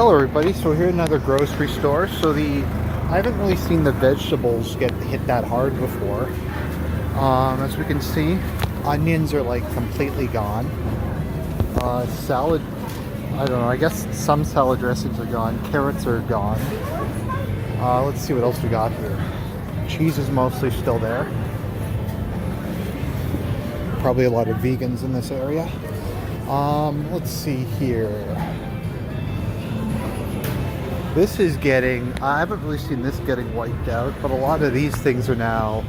Hello everybody, so here at another grocery store. I haven't really seen the vegetables get hit that hard before. As we can see, onions are like completely gone. Salad, I don't know, I guess some salad dressings are gone. Carrots are gone. Let's see what else we got here. Cheese is mostly still there. Probably a lot of vegans in this area. Let's see here. This is getting, I haven't really seen this getting wiped out, but a lot of these things are now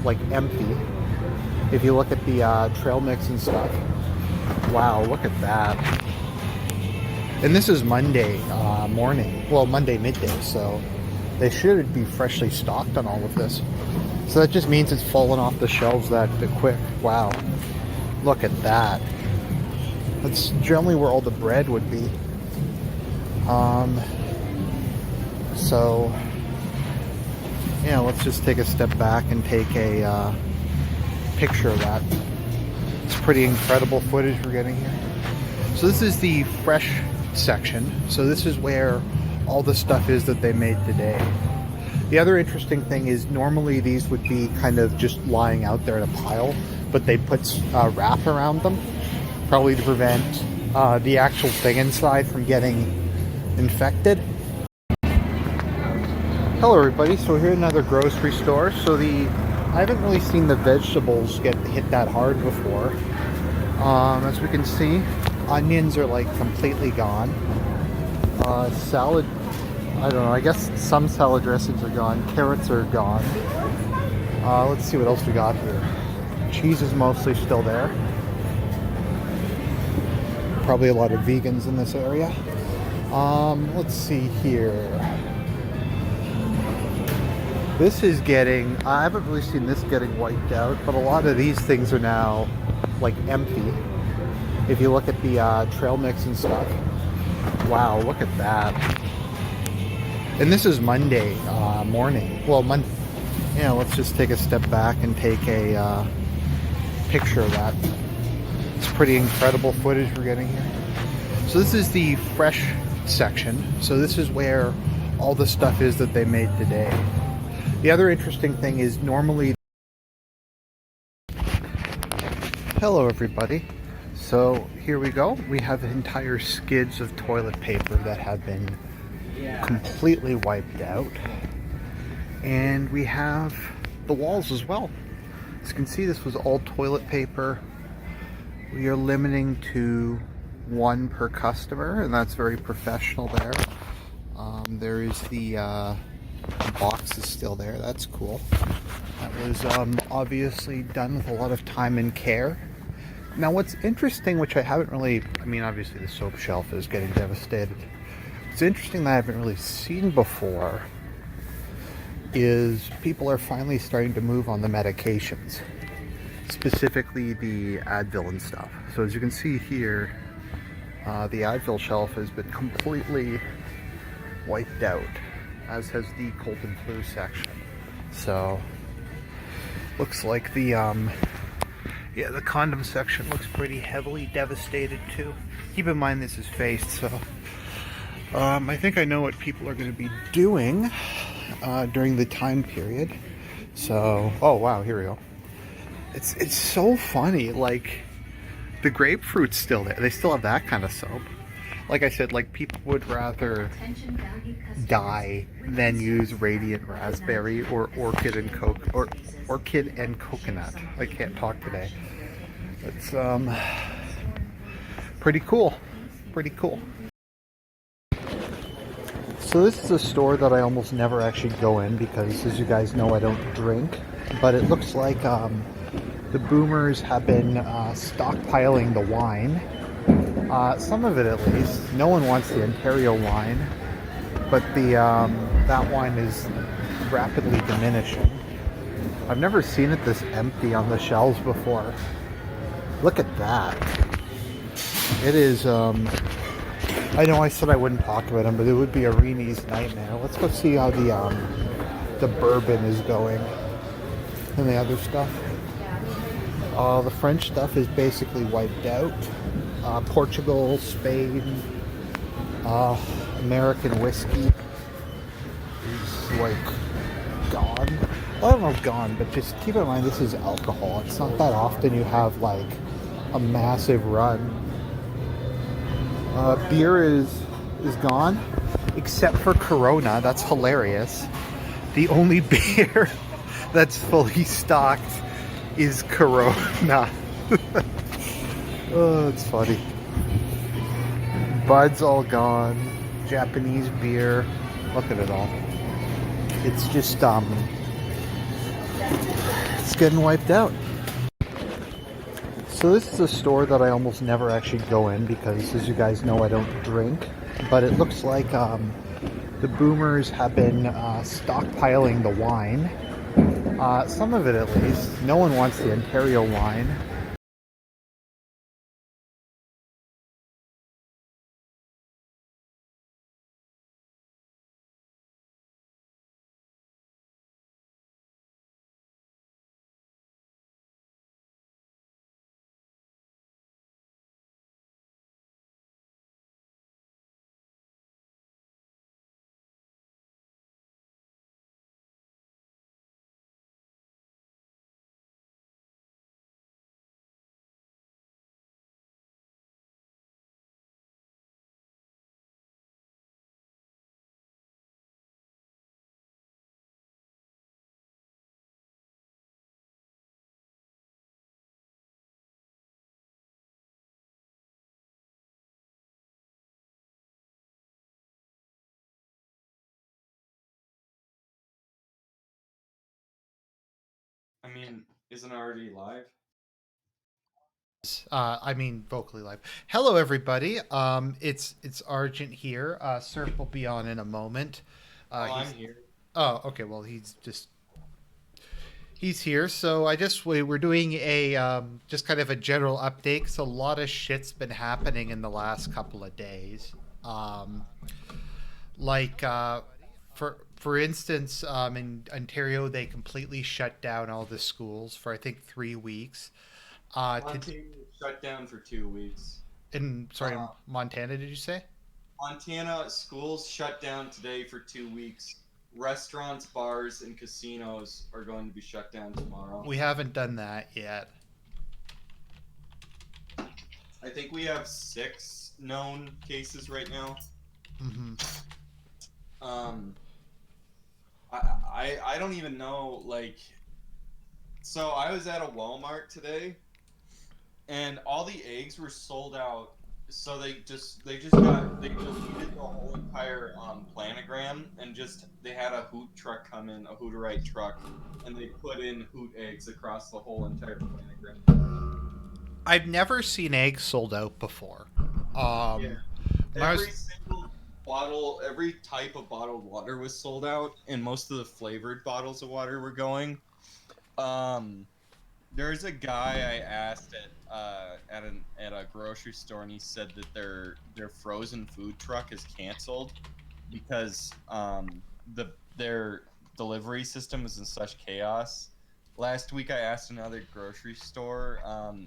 like empty. If you look at the trail mix and stuff. Wow, look at that. And this is Monday morning, well, Monday midday, so they should be freshly stocked on all of this. So that just means it's fallen off the shelves that quick. Wow, look at that. That's generally where all the bread would be. So, yeah, let's just take a step back and take a picture of that. It's pretty incredible footage we're getting here. So this is the fresh section. So this is where all the stuff is that they made today. The other interesting thing is normally these would be kind of just lying out there in a pile, but they put wrap around them, probably to prevent the actual thing inside from getting infected. Hello everybody, so here at another grocery store. I haven't really seen the vegetables get hit that hard before. As we can see, onions are like completely gone. Salad, I don't know, I guess some salad dressings are gone. Carrots are gone. Let's see what else we got here. Cheese is mostly still there. Probably a lot of vegans in this area. Let's see here. This is getting, I haven't really seen this getting wiped out, but a lot of these things are now like empty. If you look at the trail mix and stuff. Wow, look at that. And this is Monday morning. Well, yeah, let's just take a step back and take a picture of that. It's pretty incredible footage we're getting here. So this is the fresh section. So this is where all the stuff is that they made today. The other interesting thing is normally... Hello everybody. So here we go. We have entire skids of toilet paper that have been completely wiped out. And we have the walls as well. As you can see, this was all toilet paper. We are limiting to one per customer, and that's very professional there. There is the box is still there. That's cool. That was obviously done with a lot of time and care. Now what's interesting, which I haven't really, I mean obviously the soap shelf is getting devastated. What's interesting that I haven't really seen before is people are finally starting to move on the medications, specifically the Advil and stuff. So as you can see here, the Advil shelf has been completely wiped out, as has the cold and flu section. So looks like the the condom section looks pretty heavily devastated too. Keep in mind this is faced, so I think I know what people are going to be doing during the time period. So, oh wow, here we go. It's so funny, like the grapefruit's still there. They still have that kind of soap. Like I said, like people would rather die than use Radiant Raspberry or Orchid and Coconut. I can't talk today. It's pretty cool. Pretty cool. So this is a store that I almost never actually go in because, as you guys know, I don't drink. But it looks like the boomers have been stockpiling the wine. Some of it at least. No one wants the Ontario wine, but that wine is rapidly diminishing. I've never seen it this empty on the shelves before. Look at that. It is, I know I said I wouldn't talk about them, but it would be a Reenie's nightmare. Let's go see how the bourbon is going and the other stuff. The French stuff is basically wiped out. Portugal, Spain, Uh, American whiskey is like gone. Well, I don't know if gone, but just keep in mind this is alcohol. It's not that often you have like a massive run. Beer is gone, except for Corona. That's hilarious. The only beer that's fully stocked is Corona. Oh, it's funny. Bud's all gone. Japanese beer. Look at it all. It's just it's getting wiped out. So this is a store that I almost never actually go in because, as you guys know, I don't drink. But it looks like the boomers have been stockpiling the wine. Some of it, at least. No one wants the Ontario wine. I mean, isn't it already live? I mean, vocally live. Hello, everybody. It's Argent here. Serp will be on in a moment. Oh, I'm He's here. Oh, okay. Well, he's here. So we're doing a just kind of a general update. 'Cause a lot of shit's been happening in the last couple of days. Um, like for instance, in Ontario, they completely shut down all the schools for I think 3 weeks. To Montana was shut down for 2 weeks. in Uh, sorry, Montana, did you say? Montana schools shut down today for 2 weeks. Restaurants, bars, and casinos are going to be shut down tomorrow. We haven't done that yet. I think we have 6 known cases right now. Hmm. Um, I don't even know. So I was at a Walmart today, and all the eggs were sold out. So they deleted the whole entire planogram, and just they had a hoot truck come in, a Hooterite truck, and they put in hoot eggs across the whole entire planogram. I've never seen eggs sold out before. Yeah, Um, when I was every single bottle, every type of bottled water was sold out, and most of the flavored bottles of water were going. Um, There's a guy I asked at a grocery store, and he said that their frozen food truck is canceled because their delivery system is in such chaos. Last week, I asked another grocery store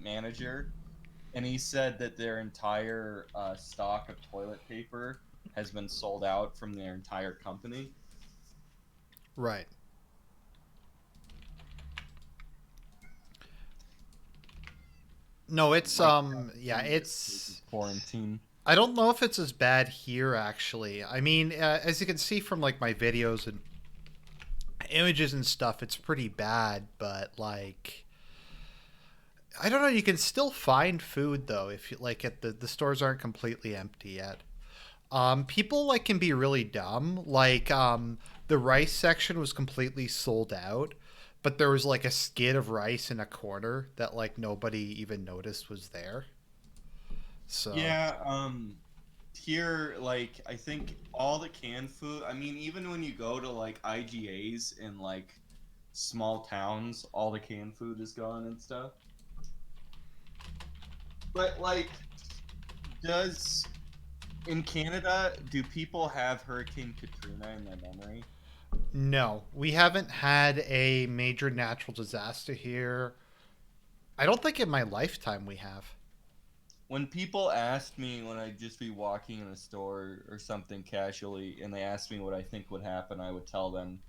manager, and he said that their entire stock of toilet paper has been sold out from their entire company. right. No, it's Like yeah, it's quarantine. I don't know if it's as bad here actually. I mean, as you can see from like my videos and images and stuff, it's pretty bad, but like I don't know, you can still find food though if you like at the stores aren't completely empty yet. People like can be really dumb. Like the rice section was completely sold out, but there was like a skid of rice in a corner that like nobody even noticed was there. So Yeah, here, like, I think all the canned food, I mean, even when you go to like IGAs in like small towns, all the canned food is gone and stuff. But like, does in Canada, do people have Hurricane Katrina in their memory? no, we haven't had a major natural disaster here. I don't think in my lifetime we have. when people ask me when I'd just be walking in a store or something casually, and they ask me what I think would happen, I would tell them,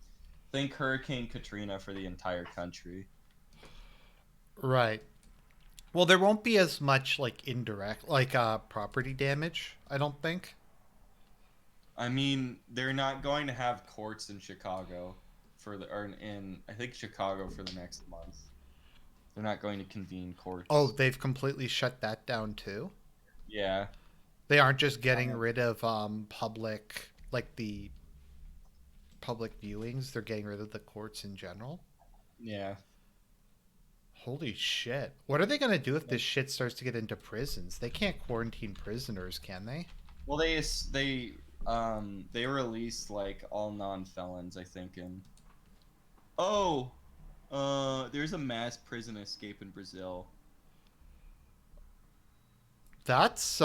think Hurricane Katrina for the entire country. Right. Well, there won't be as much like indirect like property damage, I don't think. I mean, they're not going to have courts in Chicago for the or in I think Chicago for the next month. They're not going to convene Oh, courts. they've completely shut that down too. Yeah. They aren't just getting Um, rid of public like the public viewings, they're getting rid of the courts in general. yeah. Holy shit. What are they going to do if this shit starts to get into prisons? They can't quarantine prisoners, can they? Well, they released like all non-felons, I think, in oh, there's a mass prison escape in Brazil. That's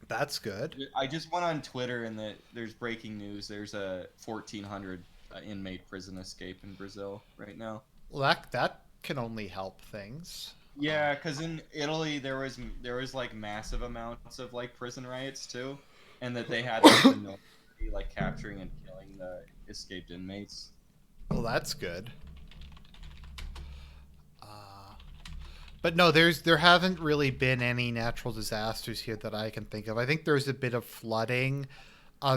that's good. I just went on Twitter and there's breaking news. There's a 1,400 inmate prison escape in Brazil right now. Well, that can only help things. Yeah, because in Italy there was like massive amounts of like prison riots too, and that they had like the military like capturing and killing the escaped inmates. Well, that's good. But no, there haven't really been any natural disasters here that I can think of. I think there's a bit of flooding.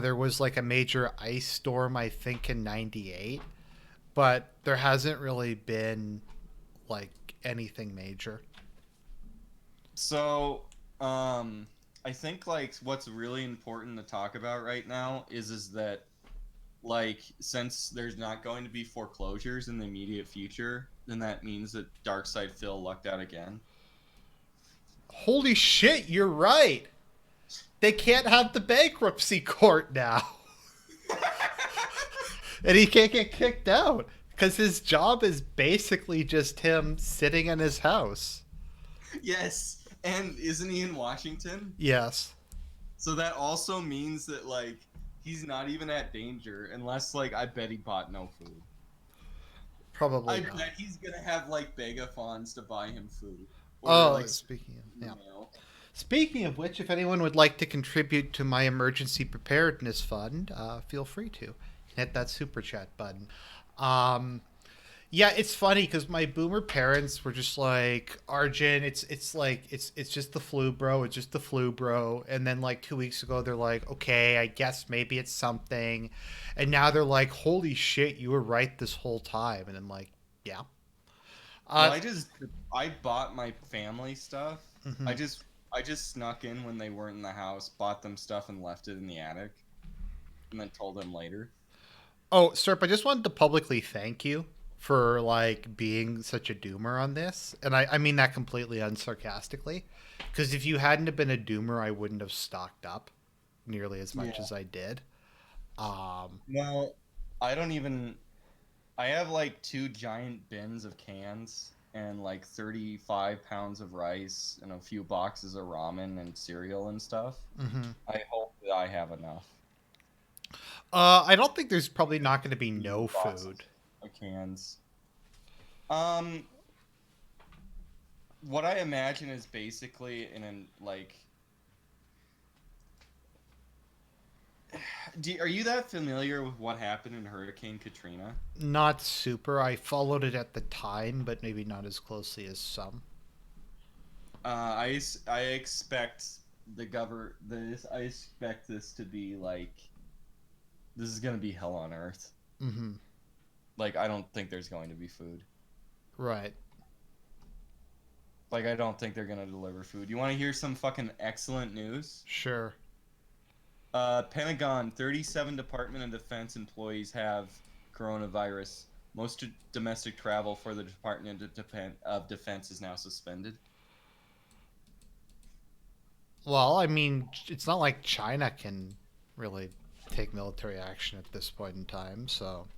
There was like a major ice storm, I think, in '98, but there hasn't really been like anything major. So, um, I think like what's really important to talk about right now is that like since there's not going to be foreclosures in the immediate future, then that means that Darkside Phil lucked out again. Holy shit, you're right. They can't have the bankruptcy court now. And he can't get kicked out because his job is basically just him sitting in his house. Yes, and isn't he in Washington? Yes, So that also means that like he's not even at danger unless like I bet he bought no food. probably I not. bet he's gonna have like Begafons to buy him food or Oh, like yeah. mail. Speaking of which, if anyone would like to contribute to my emergency preparedness fund, feel free to hit that super chat button. Um, Yeah, it's funny because my boomer parents were just like, Arjun, it's just the flu, bro. It's just the flu, bro. And then like 2 weeks ago, they're like, okay, I guess maybe it's something. And now they're like, holy shit, you were right this whole time. And I'm like, yeah. Well, Uh, I bought my family stuff. I mhm. just I just snuck in when they weren't in the house, bought them stuff and left it in the attic, and then told them later. Oh, Serp, I just wanted to publicly thank you for like being such a doomer on this, and I mean that completely unsarcastically. Because if you hadn't have been a doomer, I wouldn't have stocked up nearly as much Yeah. as I did. Um, Well, I don't even. I have like two giant bins of cans and like 35 pounds of rice and a few boxes of ramen and cereal and stuff. mhm. I hope that I have enough. I don't think there's probably not going to be Two no food. boxes of cans. Um, what I imagine is basically in an like. Are you that familiar with what happened in Hurricane Katrina? Not super. I followed it at the time, but maybe not as closely as some. I expect I expect this to be like this is gonna be hell on earth. Hmm. Like I don't think there's going to be food. Right. Like I don't think they're gonna deliver food. You want to hear some fucking excellent news? Sure. Pentagon, 37 Department of Defense employees have coronavirus. Most domestic travel for the Department of Defense is now suspended. Well, I mean, it's not like China can really take military action at this point in time, so.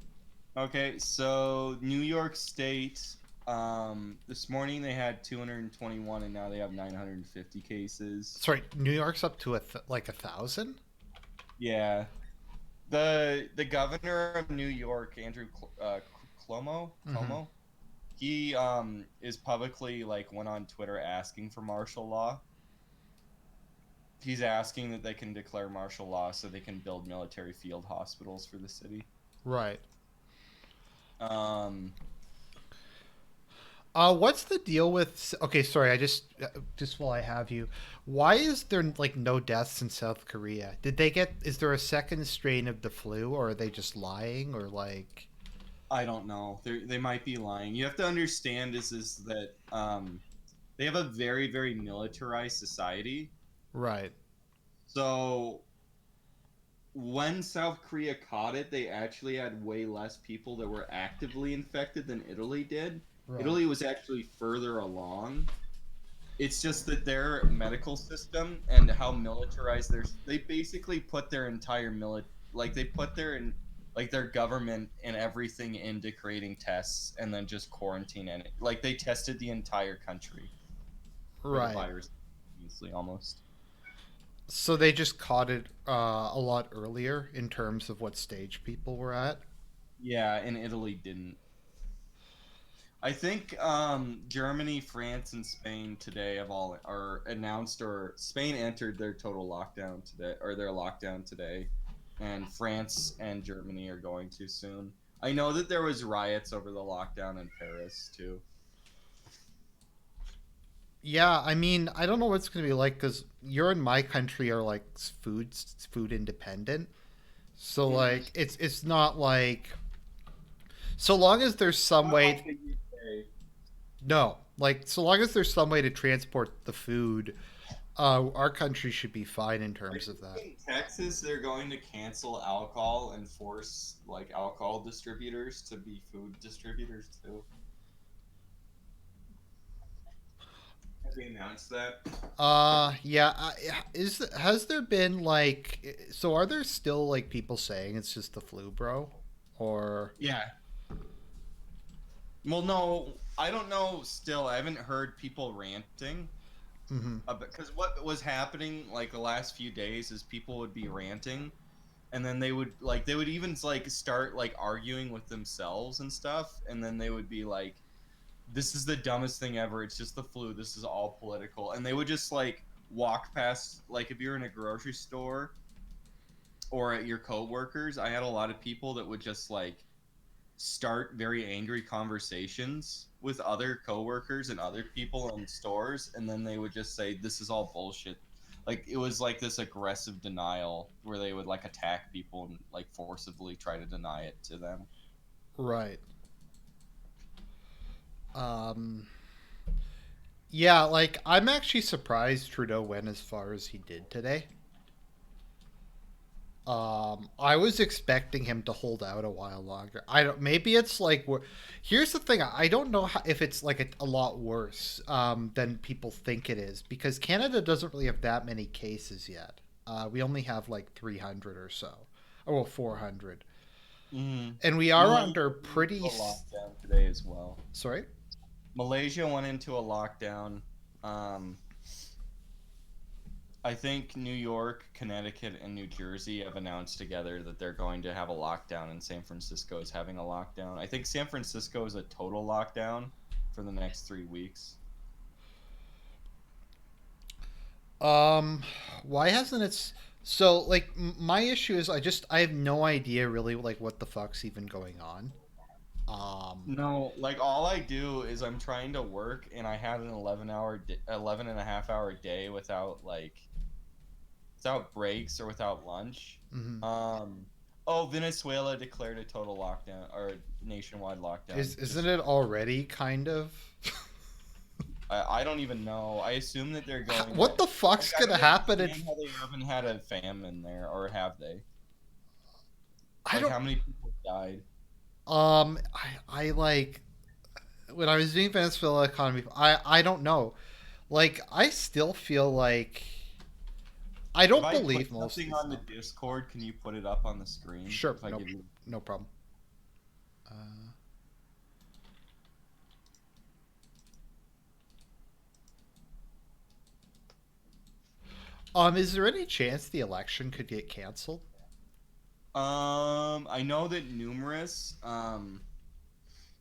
Okay, so New York State, this morning they had 221 and now they have 950 cases. Sorry, New York's up to like 1,000? Yeah. The governor of New York, Andrew Cuomo, Hmm. Cuomo, He is publicly like went on Twitter asking for martial law. He's asking that they can declare martial law so they can build military field hospitals for the city. Right. Um, What's the deal with? Okay, sorry. I just while I have you, why is there like no deaths in South Korea? Did they get? Is there a second strain of the flu, or are they just lying, or like? I don't know. They might be lying. You have to understand is that they have a very very militarized society. Right. So when South Korea caught it, they actually had way less people that were actively infected than Italy did. Right. Italy was actually further along. It's just that their medical system and how militarized they basically put their entire like they put their government and everything into creating tests and then just quarantine it. Like they tested the entire country for the Right. virus, obviously almost. So they just caught it a lot earlier in terms of what stage people were at. Yeah, and Italy didn't. I think Germany, France, and Spain today have all are announced, or Spain entered their total lockdown today, or their lockdown today, and France and Germany are going to soon. I know that there was riots over the lockdown in Paris too. Yeah, I mean, I don't know what it's going to be like because you're in my country are like food independent. So Mm-hmm. like it's not like so long as there's some Not like way the UK. no, like so long as there's some way to transport the food, our country should be fine in I terms of think that. in Texas they're going to cancel alcohol and force like alcohol distributors to be food distributors too. Have they announced that? Yeah, is has there been like so are there still like people saying it's just the flu, bro? Or Yeah. Well, no, I don't know. Still, I haven't heard people ranting mhm. because what was happening like the last few days is people would be ranting, and then they would even like start like arguing with themselves and stuff, and then they would be like, "This is the dumbest thing ever. It's just the flu. This is all political," and they would just like walk past like if you're in a grocery store or at your coworkers. I had a lot of people that would just like start very angry conversations with other coworkers and other people in stores, and then they would just say this is all bullshit. Like it was like this aggressive denial where they would like attack people and like forcibly try to deny it to them. Right. Um yeah, like I'm actually surprised Trudeau went as far as he did today. I was expecting him to hold out a while longer. I don't. Maybe it's like. Here's the thing. I don't know how, if it's like a lot worse than people think it is because Canada doesn't really have that many cases yet. We only have like 300 or so, or well, 400, Mm. and we are Malaysia under went into pretty. a lockdown today as well. Sorry. Malaysia went into a lockdown. Um, I think New York, Connecticut, and New Jersey have announced together that they're going to have a lockdown, and San Francisco is having a lockdown. I think San Francisco is a total lockdown for the next 3 weeks. Um, why hasn't it? So like my issue is I have no idea really like what the fuck's even going on. Um, No, like all I do is I'm trying to work, and I had an 11 and a half hour day without breaks or without lunch. mhm. Um, oh, Venezuela declared a total lockdown or nationwide lockdown. Isn't Just it already kind of? I don't even know. I assume that they're going to What the like fuck's I gonna don't happen understand if how they haven't had a famine there, or have they? I Like don't how many people died? I like when I was doing Venezuela economy I don't know. Like I still feel like I If don't I put believe most of something this on the stuff. Discord, can you put it up on the screen? Sure, If I give you no problem. Uh, is there any chance the election could get canceled? I know that numerous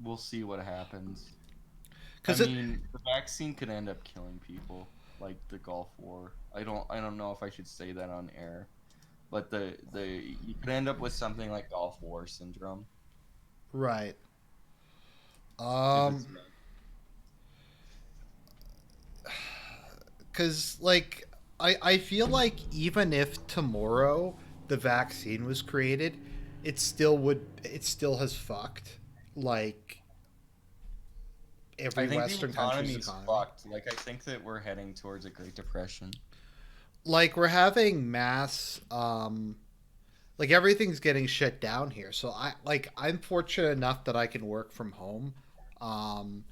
we'll see what happens. I Because it, mean, the vaccine could end up killing people, like the Gulf War. I don't know if I should say that on air, but the you could end up with something like Gulf War syndrome right. if it's Um, because like I feel like even if tomorrow the vaccine was created, it still has fucked like I every think the Western country's economy's economy. fucked. Like I think that we're heading towards a Great Depression. Like we're having mass like everything's getting shut down here. So I'm fortunate enough that I can work from home. Um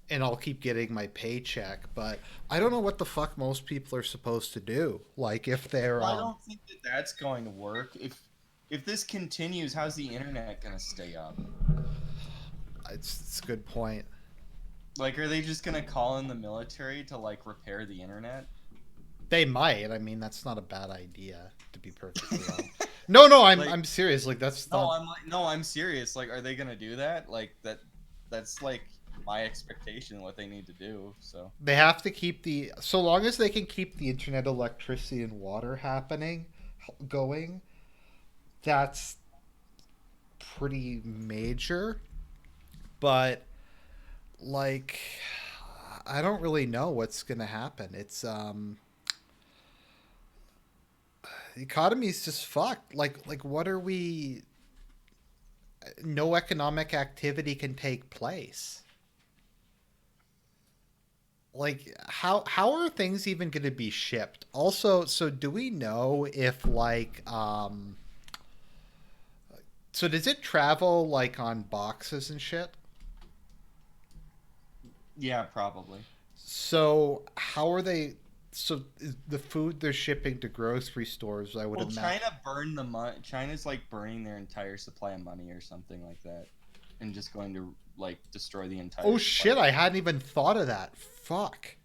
and I'll keep getting my paycheck, but I don't know what the fuck most people are supposed to do. Like if they're Well, I don't think that that's going to work. If this continues, how's the internet going to stay up? it's a good point. Like, are they just going to call in the military to like repair the internet? They might. I mean, that's not a bad idea, to be perfectly honest. No, no, Like, I'm serious. Like that's no, not. I'm like, no, I'm serious. Like, are they going to do that? Like that's like my expectation, what they need to do. So, They have to keep the so long as they can keep the internet, electricity, and water happening, going. That's pretty major. But like, I don't really know what's gonna happen. It's the economy's just fucked. Like what are we? No economic activity can take place. Like how are things even going to be shipped? Also, so do we know if so does it travel like on boxes and shit? yeah, probably. So how are they? So is the food they're shipping to grocery stores, I would Well, imagine. China burned the money. China's like burning their entire supply of money or something like that, and just going to like destroy the Oh entire supply shit! of I money. hadn't even thought of that. Fuck.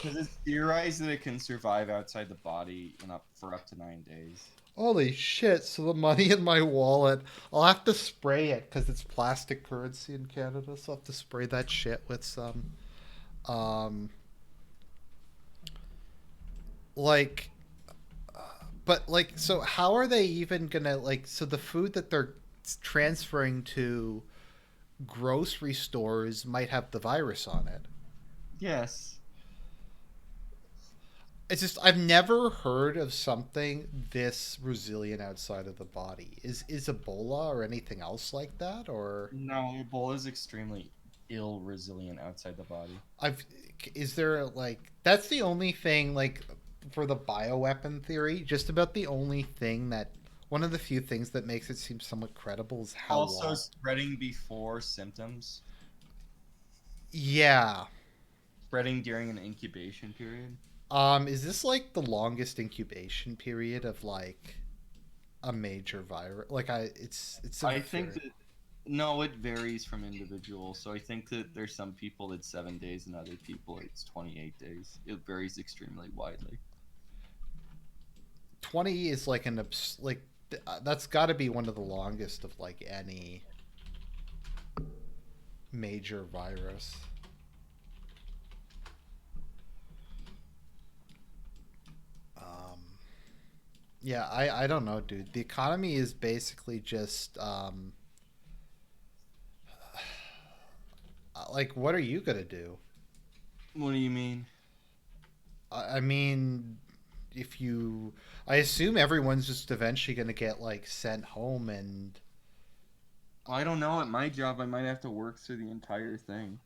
Because it's theorized that it can survive outside the body in up for up to 9 days. Holy shit! So the money in my wallet, I'll have to spray it because it's plastic currency in Canada. So I'll have to spray that shit with some. Um, like but like so how are they even gonna like so the food that they're transferring to grocery stores might have the virus on it. Yes. It's just I've never heard of something this resilient outside of the body. Is Ebola or anything else like that? Or No, Ebola is extremely ill resilient outside the body. I've is there like that's the only thing like for the bioweapon theory, just about the only thing that one of the few things that makes it seem somewhat credible is how Also, long. spreading before symptoms, Yeah. spreading during an incubation period. Is this like the longest incubation period of like a major virus? Like it's a I think very that no, it varies from individual. So I think that there's some people it's 7 days and other people it's 28 days. It varies extremely widely. 20 is like like that's got to be one of the longest of like any major virus. Um, yeah, I don't know, dude. The economy is basically just like what are you gonna do? What do you mean? I mean, if you, I assume everyone's just eventually gonna get like sent home and I don't know. At my job, I might have to work through the entire thing.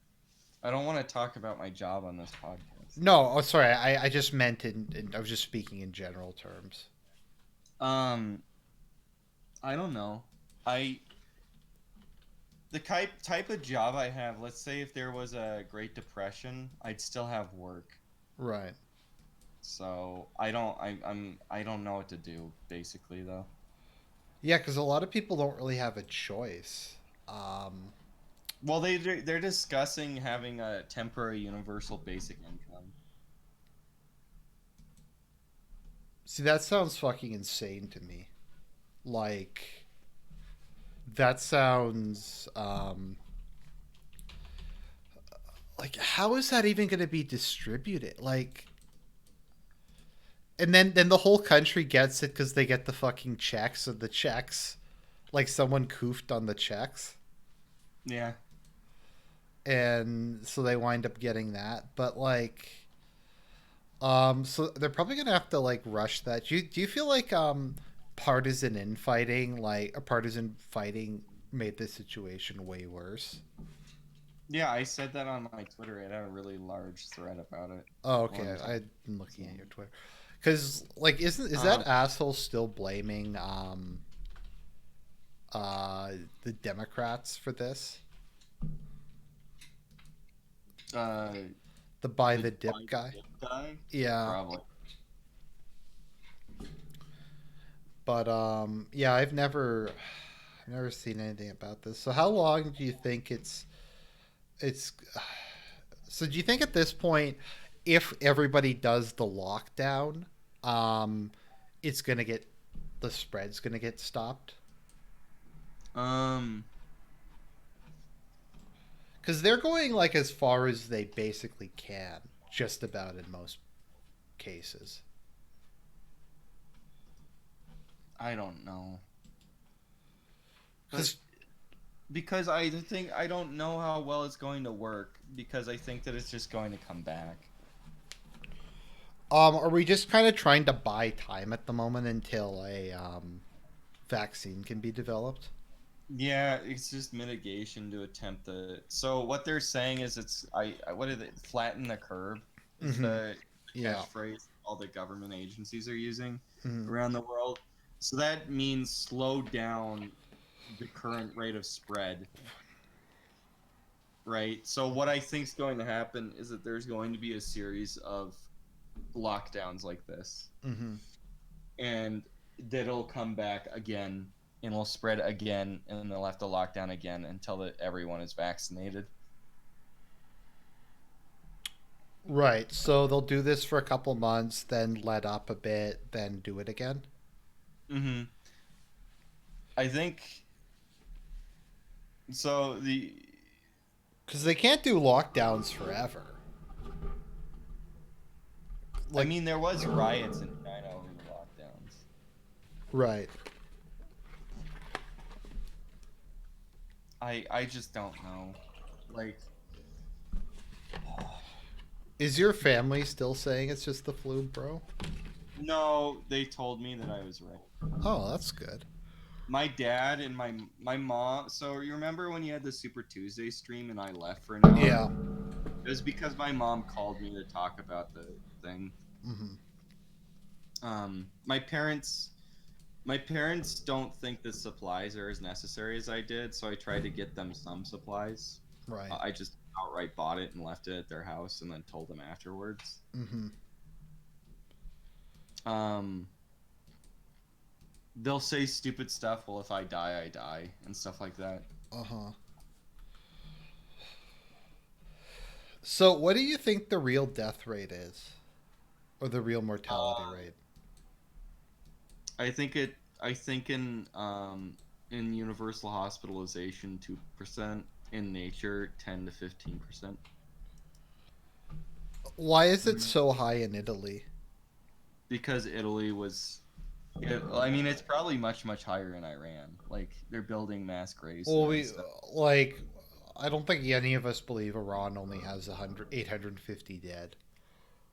I don't want to talk about my job on this podcast. no, oh sorry, I just meant I was just speaking in general terms. Um, I don't know. I the type of job I have. Let's say if there was a Great Depression, I'd still have work. Right. So I don't. I don't know what to do. Basically, though. Yeah, because a lot of people don't really have a choice. Um, Well, they're discussing having a temporary universal basic income. See, that sounds fucking insane to me. Like That sounds like, how is that even going to be distributed? Like, and then the whole country gets it because they get the fucking checks, and the checks, like someone coofed on the checks, Yeah. and so they wind up getting that. But like, so they're probably gonna have to like rush that. Do you feel like partisan infighting, like a partisan fighting, made this situation way worse? Yeah, I said that on my Twitter. I had a really large thread about it. Oh, One okay. time. I've been So, looking at your Twitter, because like, is um, that asshole still blaming uh the Democrats for this? uh, The buy the the dip Biden guy? dip guy, Yeah. probably. But yeah, I've never seen anything about this. So how long do you think it's so do you think at this point, if everybody does the lockdown, um it's going to get the spread's going to get stopped? Um, Cuz they're going like as far as they basically can, just about in most cases. I don't know, but Cuz because I think I don't know how well it's going to work because I think that it's just going to come back. are we just kind of trying to buy time at the moment until a vaccine can be developed? Yeah, it's just mitigation to attempt the. So what they're saying is it's what is it? Flatten the curve is Mhm. the Yeah. catchphrase all the government agencies are using Mhm. around the world. So that means slow down the current rate of spread, right? So what I think is going to happen is that there's going to be a series of lockdowns like this, Mhm. and that'll come back again and will spread again, and then they'll have to lock down again until everyone is vaccinated. Right. So they'll do this for a couple months, then let up a bit, then do it again. Mm-hmm. I think so. Because they can't do lockdowns forever. I Like, mean, there was riots in China over the lockdowns. right. I just don't know. Like, Is your family still saying it's just the flu, bro? no, they told me that I was right. Oh, that's good. My dad and my mom. So you remember when you had the Super Tuesday stream and I left for an hour? Yeah. It was because my mom called me to talk about the thing. Hmm. My parents don't think the supplies are as necessary as I did, so I tried to get them some supplies. Right. I just outright bought it and left it at their house, and then told them afterwards. Hmm. Um, they'll say stupid stuff. Well, if I die, I die, and stuff like that. Uh huh. So, what do you think the real death rate is, or the real mortality Uh, rate? I think it. I think in universal hospitalization 2%, in nature 10 to 15%. Why is it so high in Italy? Because Italy was. I mean, it's probably much higher in Iran. Like they're building mass graves Well, there and we stuff. like. I don't think any of us believe Iran only has 100, 850 dead.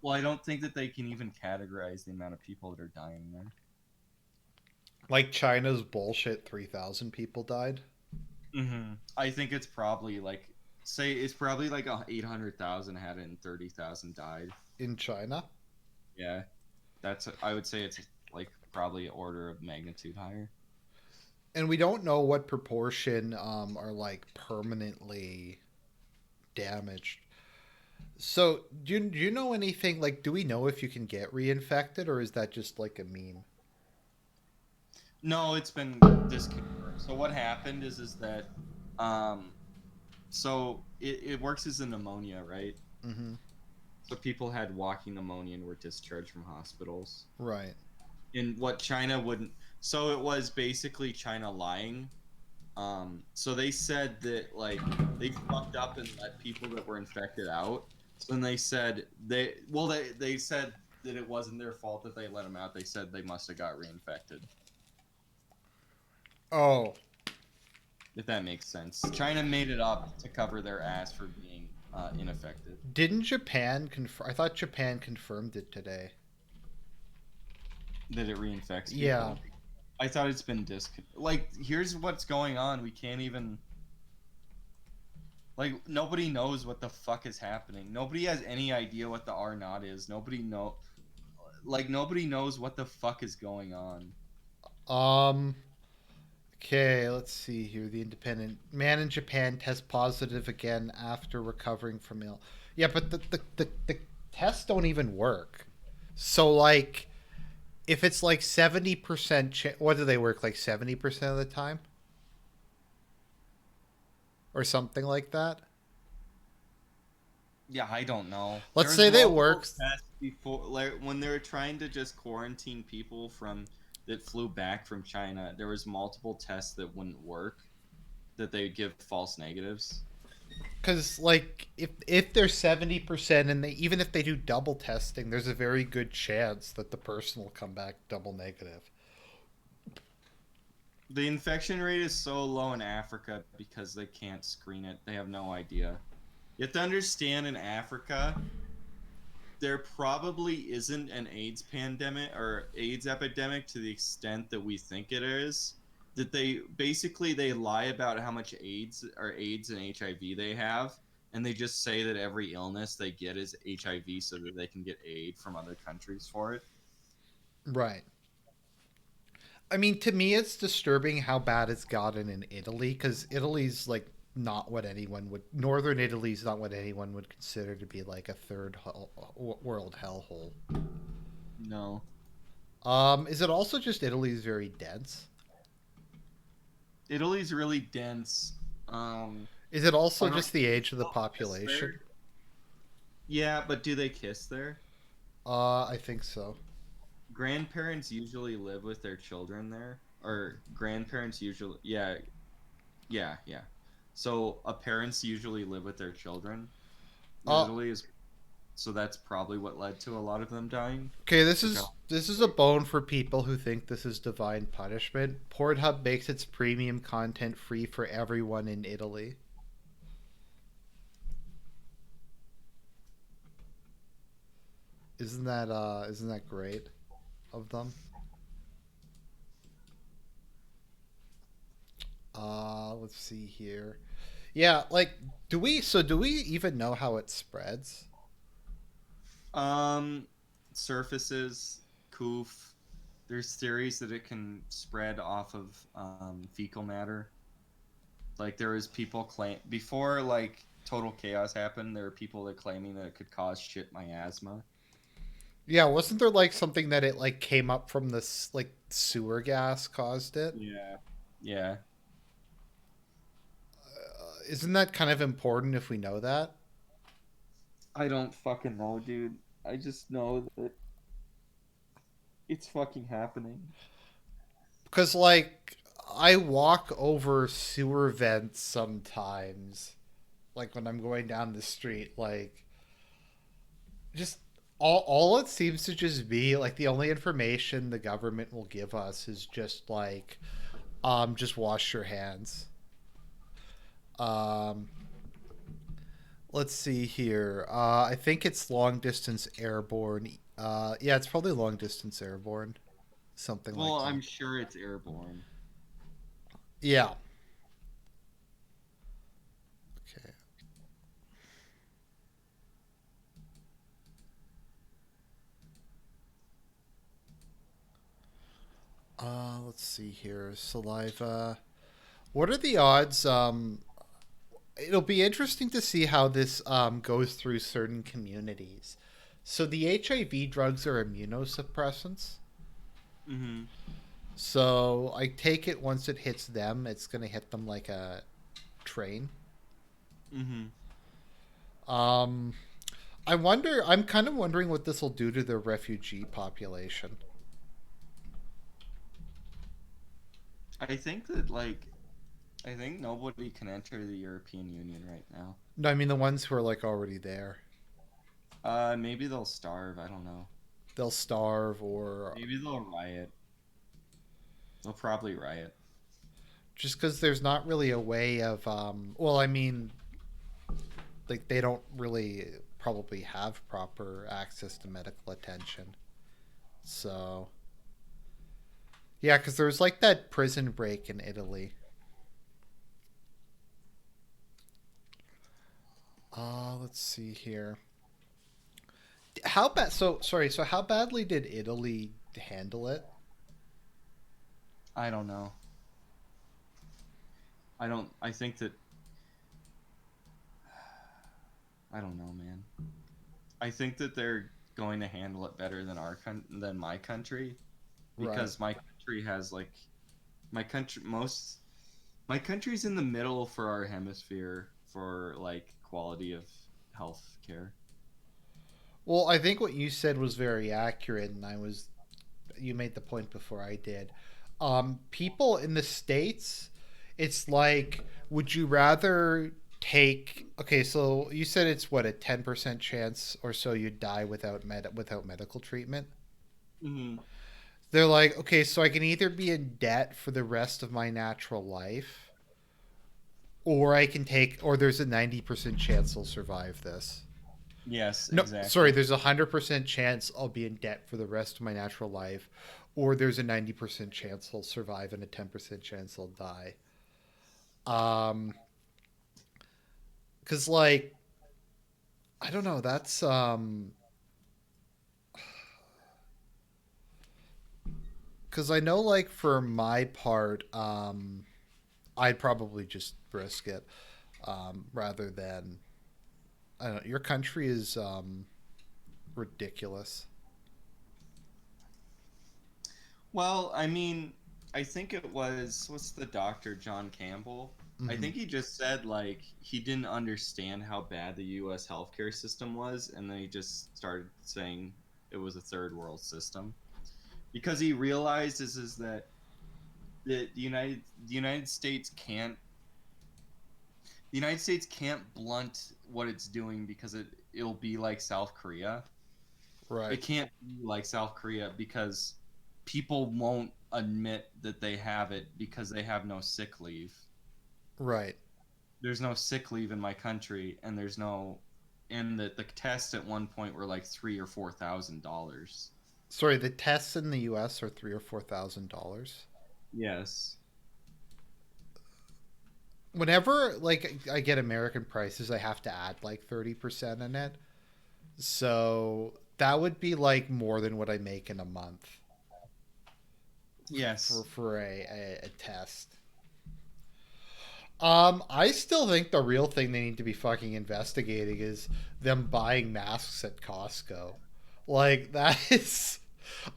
Well, I don't think that they can even categorize the amount of people that are dying there. Like China's bullshit, 3,000 people died I think it's probably like say it's probably like 800,000 had it and 30,000 died. in China. Yeah, I would say it's like probably an order of magnitude higher. And we don't know what proportion are like permanently damaged. So, do you know anything? Like, do we know if you can get reinfected, or is that just like a meme? No, it's been disconfirmed. So what happened is that um so it works as a pneumonia, right? Mm-hmm. So people had walking pneumonia and were discharged from hospitals. Right. And what China wouldn't, so it was basically China lying. So they said that like they fucked up and let people that were infected out. So then they said they said that it wasn't their fault that they let them out. They said they must have got reinfected. Oh, If that makes sense. China made it up to cover their ass for being ineffective. didn't Japan confirm? I thought Japan confirmed it today. That it reinfects Yeah. people. I thought it's been like here's what's going on. We can't even like nobody knows what the fuck is happening. Nobody has any idea what the R naught is. Nobody knows what the fuck is going on. Um. Okay, let's see here. The independent man in Japan tests positive again after recovering from ill. Yeah, but the tests don't even work. So like, if it's like 70%, what do they work like 70% of the time, or something like that? Yeah, I don't know. Let's There was say they multiple work. tests before, like when they were trying to just quarantine people from that flew back from China. There was multiple tests that wouldn't work, that they give false negatives. Because like if they're 70% and they even if they do double testing, there's a very good chance that the person will come back double negative. The infection rate is so low in Africa because they can't screen it. They have no idea. You have to understand in Africa, there probably isn't an AIDS pandemic or AIDS epidemic to the extent that we think it is. That they lie about how much AIDS and HIV they have, and they just say that every illness they get is HIV so that they can get aid from other countries for it. Right. I mean, to me, it's disturbing how bad it's gotten in Italy because Italy's like not what anyone would. Northern Italy's not what anyone would consider to be like a world hellhole. No. Is it also just Italy's very dense? Italy's really dense. Um, Is it also I don't just the age of the people kiss population? there. Yeah, but do they kiss there? I think so. Grandparents usually live with their children there, or grandparents usually, yeah, yeah. So parents usually live with their children in Uh, Italy, is so that's probably what led to a lot of them dying. okay, this Which I is this is a bone for people who think this is divine punishment. Pornhub makes its premium content free for everyone in Italy. Isn't that great of them? Let's see here. Yeah, like do we even know how it spreads? um surfaces, coof. There's theories that it can spread off of fecal matter. Like there was people claim before like total chaos happened. There were people that claiming that it could cause shit miasma. Yeah, wasn't there like something that it like came up from this like sewer gas caused it? Yeah, yeah. Isn't that kind of important if we know that? I don't fucking know, dude. I just know that it's fucking happening. Because like I walk over sewer vents sometimes, like when I'm going down the street, like just all it seems to just be like the only information the government will give us is just like just wash your hands. Um let's see here. I think it's long distance airborne. Yeah, it's probably long distance airborne, something Well, like that. I'm sure it's airborne. Yeah. Okay. Let's see here. Saliva. What are the odds? It'll be interesting to see how this goes through certain communities. So the HIV drugs are immunosuppressants. Mm-hmm. So I take it once it hits them, it's going to hit them like a train. Mm-hmm. Um, I wonder. I'm kind of wondering what this will do to the refugee population. I think that like I think nobody can enter the European Union right now. No, I mean the ones who are like already there. Maybe they'll starve. I don't know. They'll starve or Maybe they'll riot. They'll probably riot. just because there's not really a way of well, I mean, like they don't really probably have proper access to medical attention. So yeah, because there was like that prison break in Italy. Let's see here. How bad? So sorry. So how badly did Italy handle it? I don't know. I don't. I think that. I don't know, man. I think that they're going to handle it better than than my country, Right. because my country has like my country most my country's in the middle for our hemisphere for like quality of health care. Well, I think what you said was very accurate, and you made the point before I did. People in the states, it's like, would you rather take? Okay, so you said it's what, a 10% chance or so you'd die without medical treatment. Hmm. They're like, okay, so I can either be in debt for the rest of my natural life, or there's a 90% chance I'll survive this. Yes, No, sorry, exactly. there's a 100% chance I'll be in debt for the rest of my natural life, or there's a 90% chance I'll survive and a 10% chance I'll die. Um, because like I don't know, that's because I know like for my part, I'd probably just risk it, rather than I don't know. Your country is ridiculous. Well, I mean, I think it was what's the doctor John Campbell? I Mm-hmm. think he just said like he didn't understand how bad the US healthcare system was, and then he just started saying it was a third world system because he realized is that the United States can't the United States can't blunt what it's doing because it'll be like South Korea. Right. It can't be like South Korea because people won't admit that they have it because they have no sick leave. Right. There's no sick leave in my country, and there's no, and the tests at one point were like $3,000 or $4,000. Sorry, the tests in the U.S. are $3,000 or $4,000. Yes. Whenever like I get American prices, I have to add like 30% in it. So that would be like more than what I make in a month for Yes. a test. I still think the real thing they need to be fucking investigating is them buying masks at Costco. Like that is,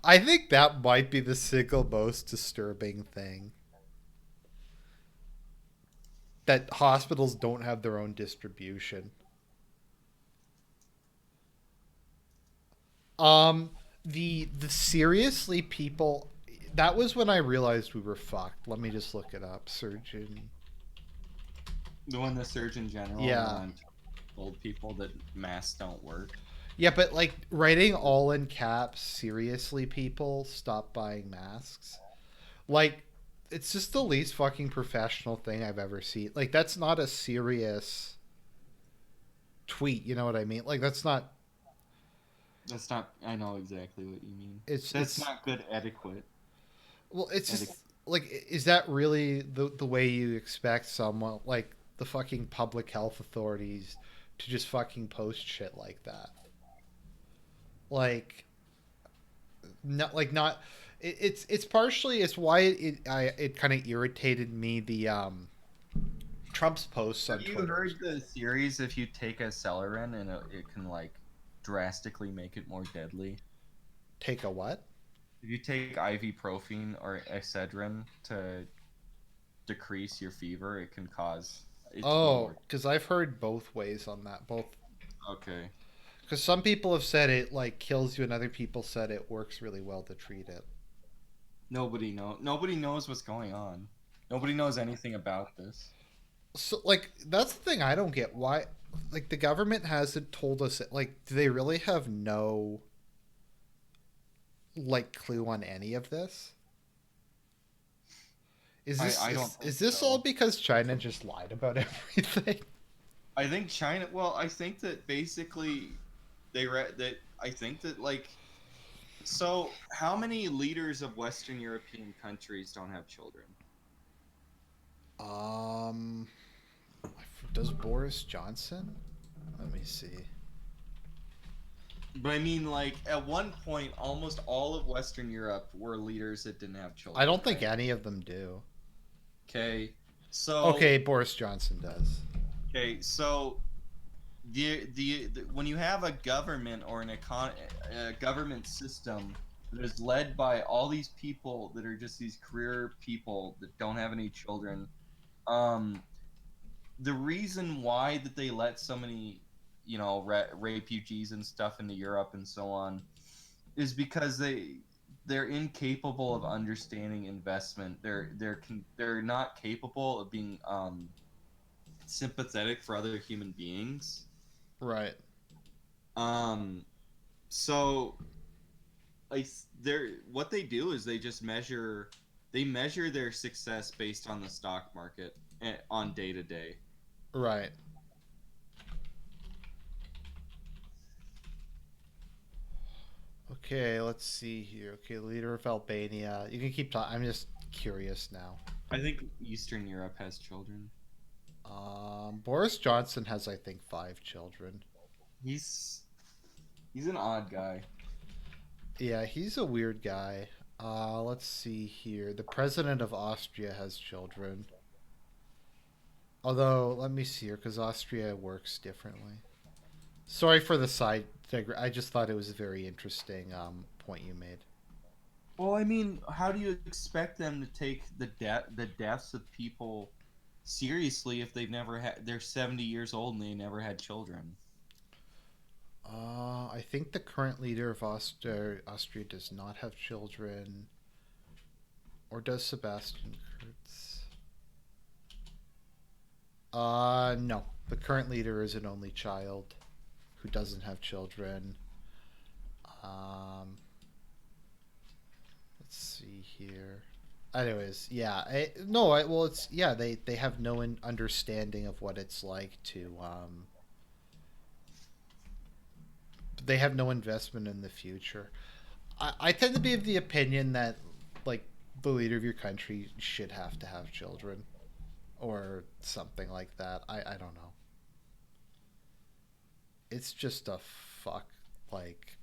I think that might be the single most disturbing thing, that hospitals don't have their own distribution. Um, the seriously people, that was when I realized we were fucked. Let me just look it up. Surgeon. The one the Surgeon General went Yeah. on told people that masks don't work. Yeah, but like writing all in caps, seriously people, stop buying masks. Like it's just the least fucking professional thing I've ever seen. Like that's not a serious tweet, you know what I mean? Like that's not That's not. I know exactly what you mean. That's it's not good etiquette. well, it's just Etiquette. like, is that really the way you expect someone like the fucking public health authorities to just fucking post shit like that? Like, not like not. It's partially it's why it kind of irritated me the Trump's posts Have on you Twitter. heard the series? If you take a Celerin and it can like drastically make it more deadly. Take a what? If you take ibuprofen or Excedrin to decrease your fever, it can cause it to be Oh, more. because I've heard both ways on that. Both Okay. because some people have said it like kills you, and other people said it works really well to treat it. Nobody knows what's going on. Nobody knows anything about this. So like that's the thing I don't get. Why like the government hasn't told us like do they really have no like clue on any of this? Is this I don't think is this all so. because China just lied about everything? I think China. Well, I think that basically they read that. I think that like. So, how many leaders of Western European countries don't have children? Um, does Boris Johnson? Let me see. But I mean, like at one point, almost all of Western Europe were leaders that didn't have I children, don't think right? any of them do. Okay, so Okay, Boris Johnson does. so the when you have a government or a government system that is led by all these people that are just these career people that don't have any children, um, the reason why that they let so many, refugees and stuff into Europe and so on is because they're incapable of understanding investment. They're not capable of being sympathetic for other human beings. Right. Um, so they're what they do is they measure their success based on the stock market on day to day. Right. Okay, let's see here. Okay, leader of Albania. You can keep talking. I'm just curious now. I think Eastern Europe has children. Boris Johnson has, I think, 5 children. He's he's an odd guy. Yeah, he's a weird guy. Let's see here. The president of Austria has children. Although, let me see here, because Austria works differently. Sorry for the side. I just thought it was a very interesting point you made. Well, I mean, how do you expect them to take the deaths of people seriously if they're 70 years old and they never had children? I think the current leader of Austria does not have children. Or does Sebastian Kurz? No. The current leader is an only child who doesn't have children. Um, let's see here. Anyways, yeah, no, well, it's yeah, they have no understanding of what it's like to they have no investment in the future. I tend to be of the opinion that like the leader of your country should have to have children or something like that. I don't know. It's just a fuck like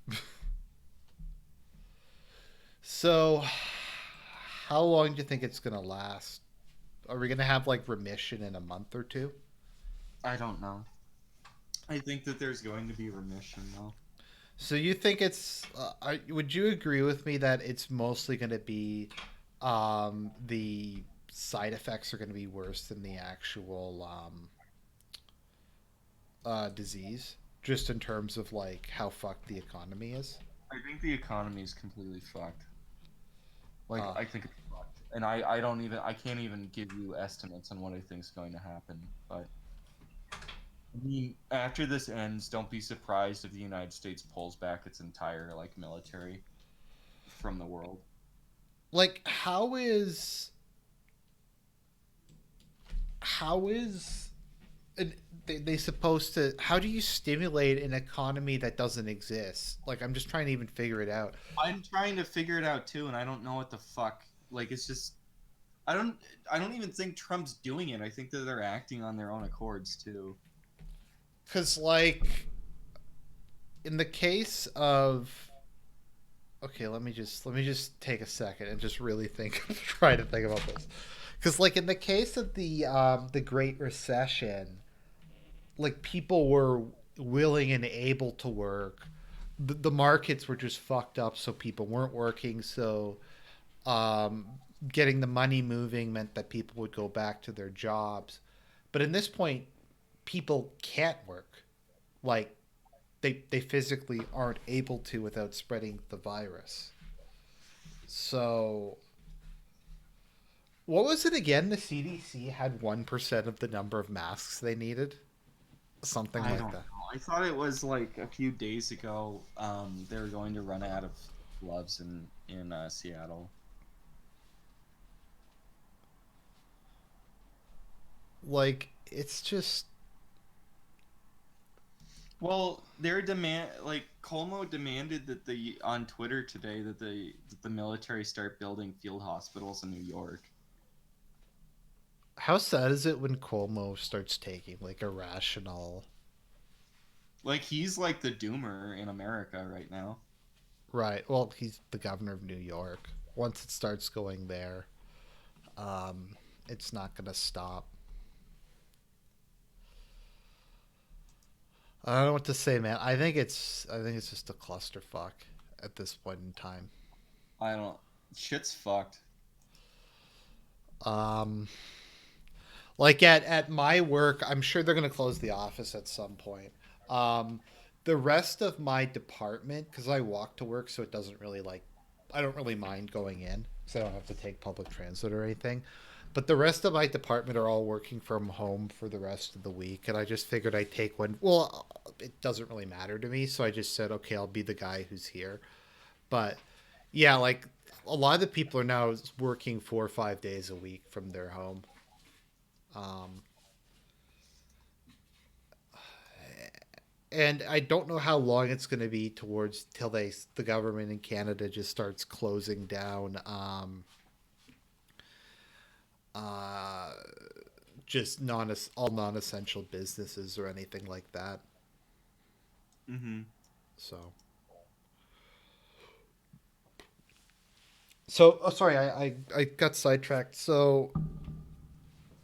so how long do you think it's gonna last? Are we gonna have like remission in a month or two? I don't know. I think that there's going to be remission though. So you think it's? Would you agree with me that it's mostly going to be the side effects are going to be worse than the actual disease, just in terms of like how fucked the economy is? I think the economy is completely fucked. Like Uh, I think it's fucked, and I can't even give you estimates on what I think is going to happen. But I mean, after this ends, don't be surprised if the United States pulls back its entire like military from the world. like how is and they supposed to how do you stimulate an economy that doesn't exist? Like I'm just trying to even figure it out. I'm trying to figure it out too, and I don't know what the fuck. Like it's just I don't I don't even think Trump's doing it. I think that they're acting on their own accords too. Cuz like in the case of okay, let me just take a second and just really think try to think about this. Cuz like in the case of the Great Recession, like people were willing and able to work. The markets were just fucked up so people weren't working, so um, getting the money moving meant that people would go back to their jobs. But in this point, people can't work. Like they physically aren't able to without spreading the virus. So What was it again? The CDC had 1% of the number of masks they needed? Something I like don't that. know. I thought it was like a few days ago. They were going to run out of gloves in Seattle. Like, it's just. Well, their demand, like Colmo demanded that the on Twitter today that the military start building field hospitals in New York. How sad is it when Cuomo starts taking, like, irrational. Like he's like the doomer in America right now. Right. Well, he's the governor of New York. Once it starts going there, um, it's not going to stop. I don't know what to say, man. I think it's just a clusterfuck at this point in time. I don't. Shit's fucked. Um, like at my work, I'm sure they're gonna close the office at some point. Um, the rest of my department, because I walk to work, so it doesn't really like, I don't really mind going in, so I don't have to take public transit or anything. But the rest of my department are all working from home for the rest of the week, and I just figured I'd take one. Well, it doesn't really matter to me, so I just said, okay, I'll be the guy who's here. But yeah, like a lot of the people are now working 4 or 5 days a week from their home. Um, and I don't know how long it's going to be towards till the government in Canada just starts closing down uh, just all non-essential businesses or anything like that. Mm-hmm. So oh, sorry, I got sidetracked. So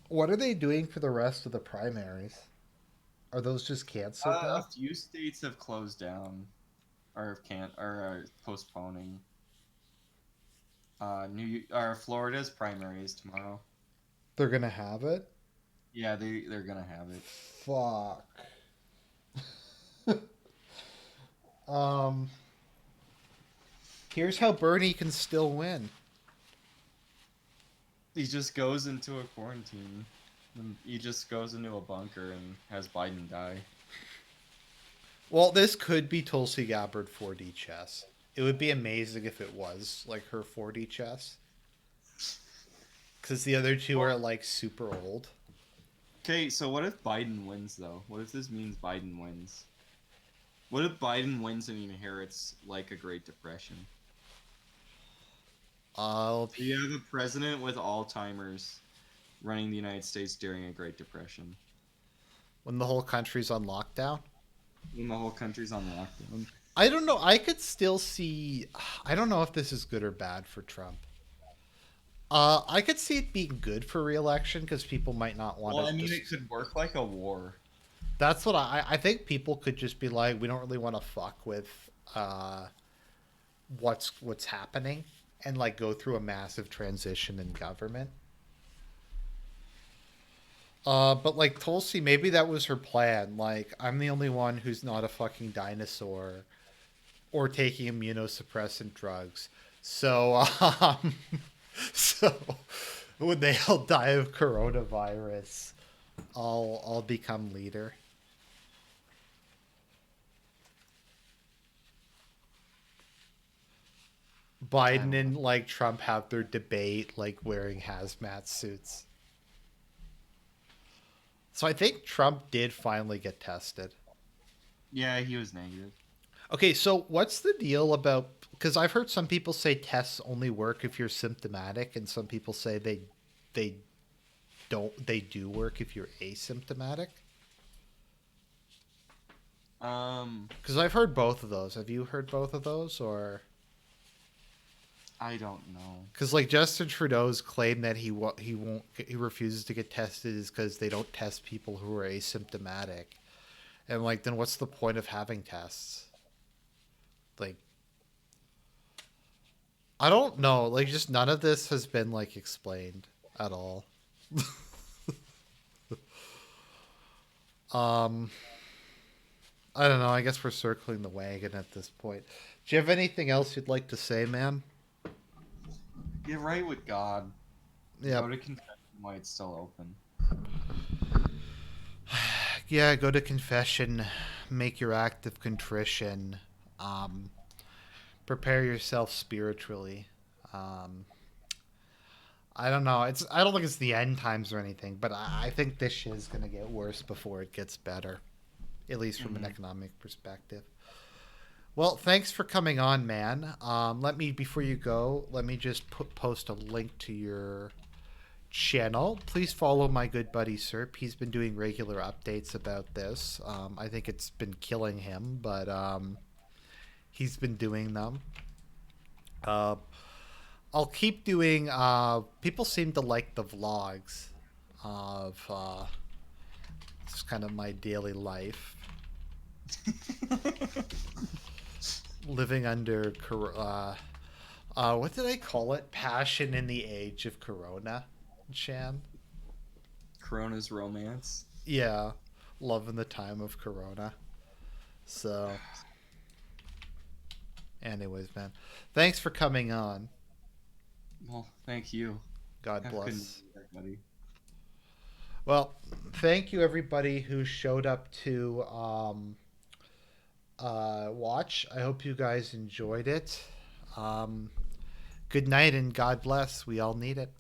what are they doing for the rest of the primaries? Are those just canceled A now? few states have closed down or can't or are postponing. New or Florida's primary is tomorrow. They're gonna have it. Yeah, they're gonna have it. Fuck. Um, here's how Bernie can still win. He just goes into a quarantine. And he just goes into a bunker and has Biden die. Well, this could be Tulsi Gabbard 4D chess. It would be amazing if it was like her 4D chess, because the other two are like super old. Okay, so what if Biden wins though? What if this means Biden wins? What if Biden wins and he inherits like a Great Depression? Uh, So you have a president with Alzheimer's running the United States during a Great Depression when the whole country's on lockdown. when the whole country's on lockdown. I don't know. I could still see. I don't know if this is good or bad for Trump. I could see it being good for re-election because people might not want Well, to I mean, it just. could work like a war. That's what I think. People could just be like, we don't really want to fuck with uh, what's happening, and like go through a massive transition in government. But like Tulsi, maybe that was her plan. Like, I'm the only one who's not a fucking dinosaur or taking immunosuppressant drugs. So, so when they all die of coronavirus, I'll become leader. I Biden don't know. and like Trump have their debate, like wearing hazmat suits. So I think Trump did finally get tested. Yeah, he was negative. Okay, so what's the deal about? Because I've heard some people say tests only work if you're symptomatic, and some people say they they do work if you're asymptomatic. Um, Because I've heard both of those. Have you heard both of those, or I don't know. because like Justin Trudeau's claim that he refuses to get tested is because they don't test people who are asymptomatic, and like then what's the point of having tests? Like I don't know. Like just none of this has been like explained at all. Um, I don't know. I guess we're circling the wagon at this point. Do you have anything else you'd like to say, man? Get right with God. Yep. Go to confession while it's still open. Yeah, go to confession, make your act of contrition, um, prepare yourself spiritually. Um, I don't know. I don't think it's the end times or anything, but I think this shit is gonna get worse before it gets better, at least from an Hmm. economic perspective. Well, thanks for coming on, man. Let me before you go, let me just post a link to your channel. Please follow my good buddy Serp. He's been doing regular updates about this. I think it's been killing him, but he's been doing them. Uh, I'll keep doing. People seem to like the vlogs of just kind of my daily life, living under. What did I call it? Passion in the age of Corona, Shan. Corona's romance. Yeah, love in the time of Corona. So, anyways, man, thanks for coming on. Well, thank you. God Have a good night, bless. everybody. Well, thank you everybody who showed up to watch. I hope you guys enjoyed it. Um, Good night and God bless. We all need it.